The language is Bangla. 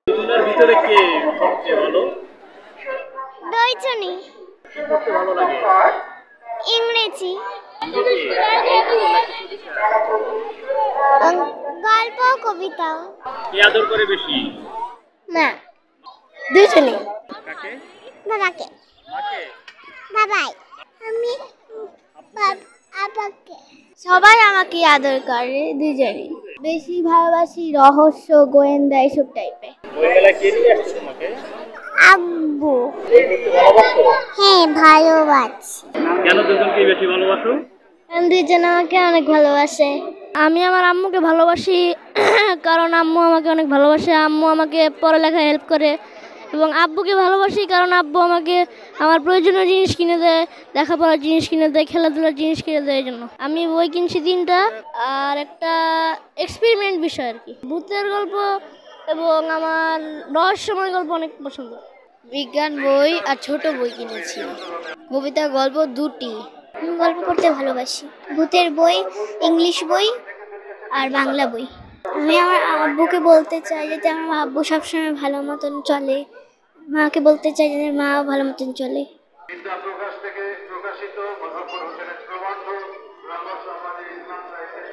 দুজনের ভিতরে কে সবচেয়ে ভালো? দুইজনই। কি করতে ভালো লাগে? ইংরেজি, ইংরেজি? গল্প, কবিতা। কে আদর করে বেশি? মা। দুইজনই। কাকে? বাবাকে। মাকে? বাবাই। আমি আপাকে। সবাই আমাকে আদর করে, দুইজনই। বেশি ভালোবাসি রহস্য, গোয়েন্দা এসব টাইপের। বই মেলায় কে নিয়ে আসছে তোমাকে? আব্বু। বই পড়তে ভালোবাসো? হ্যাঁ, ভালোবাসি। কেন দুজনকে বেশি ভালোবাসো? দুইজন আমাকে অনেক ভালোবাসে। আমি আমার আম্মুকে ভালোবাসি কারণ আম্মু আমাকে অনেক ভালোবাসে। আম্মু আমাকে পড়ালেখায় হেল্প করে। এবং আব্বুকে ভালোবাসি কারণ আব্বু আমাকে আমার প্রয়োজনীয় জিনিস কিনে দেয়, লেখাপড়ার জিনিস কিনে দেয়, খেলাধুলার জিনিস কিনে দেয়। এই জন্য আমি বই কিনছি 3টা, আর একটা এক্সপেরিমেন্ট বিষয় আর কি, ভূতের গল্প এবং আমার রহস্যময় গল্প অনেক পছন্দ। বিজ্ঞান বই আর ছোট বই কিনেছি। কবিতা, গল্প 2টি। গল্প পড়তে ভালোবাসি। ভূতের বই, ইংলিশ বই আর বাংলা বই। আমি আমার আব্বুকে বলতে চাই যাতে আমার আব্বু সবসময় ভালো মতন চলে। মাকে বলতে চাই যাতে মাও ভালো মতন চলে। প্রকাশ থেকে প্রকাশিত মুজফ্ফর হোসেনের প্রবন্ধ, ব্রাহ্ম সমাজে ইসলাম সাহিত্যের